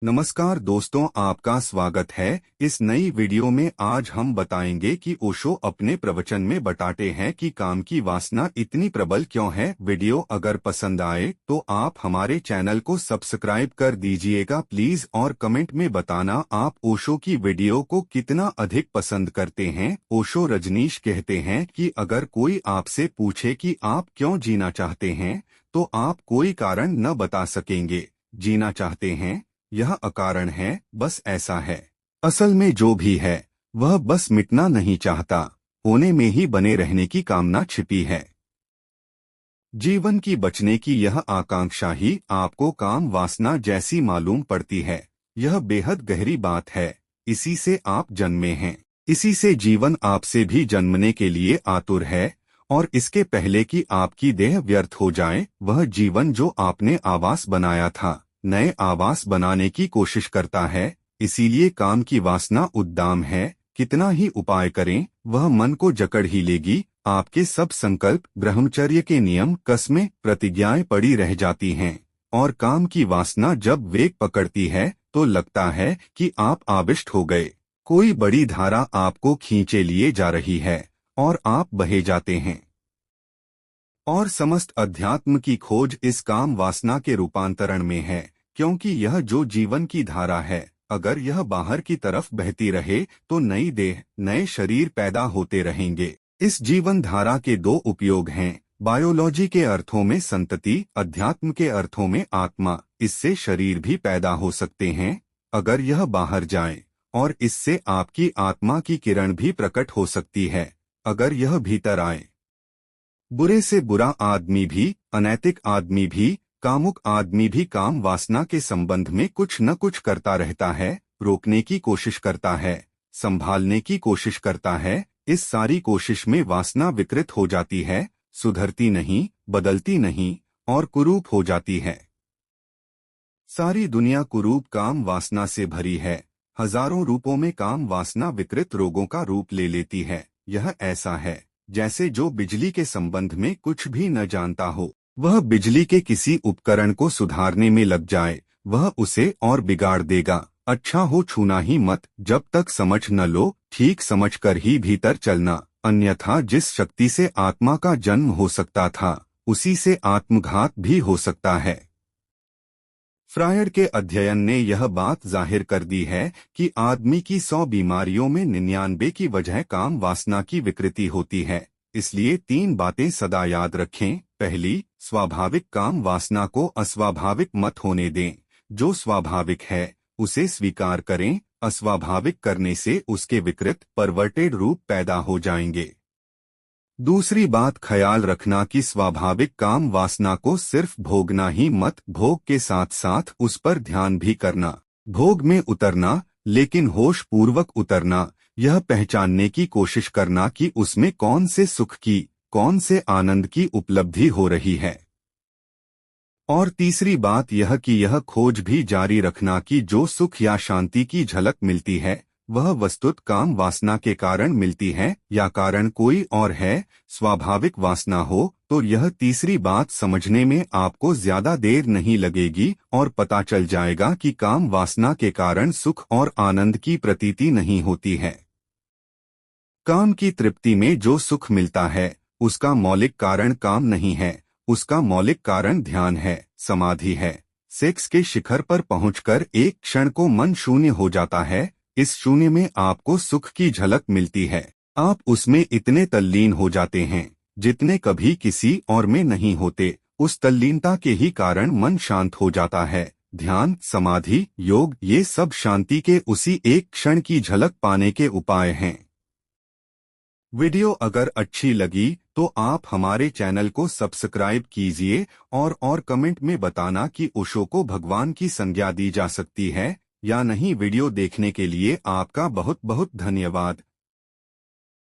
नमस्कार दोस्तों, आपका स्वागत है। इस नई वीडियो में आज हम बताएंगे कि ओशो अपने प्रवचन में बताते हैं कि काम की वासना इतनी प्रबल क्यों है। वीडियो अगर पसंद आए तो आप हमारे चैनल को सब्सक्राइब कर दीजिएगा प्लीज, और कमेंट में बताना आप ओशो की वीडियो को कितना अधिक पसंद करते हैं। ओशो रजनीश कहते हैं कि अगर कोई आपसे पूछे कि आप क्यों जीना चाहते हैं तो आप कोई कारण न बता सकेंगे। जीना चाहते हैं, यह अकारण है, बस ऐसा है। असल में जो भी है वह बस मिटना नहीं चाहता, होने में ही बने रहने की कामना छिपी है। जीवन की बचने की यह आकांक्षा ही आपको काम वासना जैसी मालूम पड़ती है। यह बेहद गहरी बात है। इसी से आप जन्मे हैं, इसी से जीवन आपसे भी जन्मने के लिए आतुर है। और इसके पहले कि आपकी देह व्यर्थ हो जाए, वह जीवन जो आपने आवास बनाया था नए आवास बनाने की कोशिश करता है। इसीलिए काम की वासना उद्दाम है। कितना ही उपाय करें वह मन को जकड़ ही लेगी। आपके सब संकल्प, ब्रह्मचर्य के नियम, कस्में, प्रतिज्ञाएं पड़ी रह जाती हैं। और काम की वासना जब वेग पकड़ती है तो लगता है कि आप आविष्ट हो गए। कोई बड़ी धारा आपको खींचे लिए जा रही है और आप बहे जाते हैं। और समस्त अध्यात्म की खोज इस काम वासना के रूपांतरण में है, क्योंकि यह जो जीवन की धारा है, अगर यह बाहर की तरफ बहती रहे तो नई देह, नए शरीर पैदा होते रहेंगे। इस जीवन धारा के दो उपयोग हैं, बायोलॉजी के अर्थों में संतति, अध्यात्म के अर्थों में आत्मा। इससे शरीर भी पैदा हो सकते हैं अगर यह बाहर जाए, और इससे आपकी आत्मा की किरण भी प्रकट हो सकती है अगर यह भीतर आए। बुरे से बुरा आदमी भी, अनैतिक आदमी भी, कामुक आदमी भी काम वासना के संबंध में कुछ न कुछ करता रहता है। रोकने की कोशिश करता है, संभालने की कोशिश करता है। इस सारी कोशिश में वासना विकृत हो जाती है, सुधरती नहीं, बदलती नहीं और कुरूप हो जाती है। सारी दुनिया कुरूप काम वासना से भरी है। हजारों रूपों में काम वासना विकृत रोगों का रूप ले लेती है। यह ऐसा है जैसे जो बिजली के संबंध में कुछ भी न जानता हो, वह बिजली के किसी उपकरण को सुधारने में लग जाए, वह उसे और बिगाड़ देगा। अच्छा हो छूना ही मत जब तक समझ न लो, ठीक समझ कर ही भीतर चलना, अन्यथा जिस शक्ति से आत्मा का जन्म हो सकता था उसी से आत्मघात भी हो सकता है। फ्रायड के अध्ययन ने यह बात जाहिर कर दी है कि आदमी की 100 बीमारियों में 99 की वजह काम वासना की विकृति होती है। इसलिए 3 बातें सदा याद रखें। पहली, स्वाभाविक काम वासना को अस्वाभाविक मत होने दें। जो स्वाभाविक है उसे स्वीकार करें। अस्वाभाविक करने से उसके विकृत, परवर्टेड रूप पैदा हो जाएंगे। दूसरी बात, ख्याल रखना कि स्वाभाविक काम वासना को सिर्फ भोगना ही मत, भोग के साथ साथ उस पर ध्यान भी करना। भोग में उतरना, लेकिन होश पूर्वक उतरना। यह पहचानने की कोशिश करना कि उसमें कौन से सुख की, कौन से आनंद की उपलब्धि हो रही है। और तीसरी बात यह कि यह खोज भी जारी रखना कि जो सुख या शांति की झलक मिलती है वह वस्तुत काम वासना के कारण मिलती है या कारण कोई और है। स्वाभाविक वासना हो तो यह तीसरी बात समझने में आपको ज्यादा देर नहीं लगेगी और पता चल जाएगा कि काम वासना के कारण सुख और आनंद की प्रतीति नहीं होती है। काम की तृप्ति में जो सुख मिलता है उसका मौलिक कारण काम नहीं है, उसका मौलिक कारण ध्यान है, समाधि है। सेक्स के शिखर पर पहुंचकर एक क्षण को मन शून्य हो जाता है। इस शून्य में आपको सुख की झलक मिलती है। आप उसमें इतने तल्लीन हो जाते हैं जितने कभी किसी और में नहीं होते। उस तल्लीनता के ही कारण मन शांत हो जाता है। ध्यान, समाधि, योग, ये सब शांति के उसी एक क्षण की झलक पाने के उपाय हैं। वीडियो अगर अच्छी लगी तो आप हमारे चैनल को सब्सक्राइब कीजिए और कमेंट में बताना कि ओशो को भगवान की संज्ञा दी जा सकती है या नहीं। वीडियो देखने के लिए आपका बहुत बहुत धन्यवाद।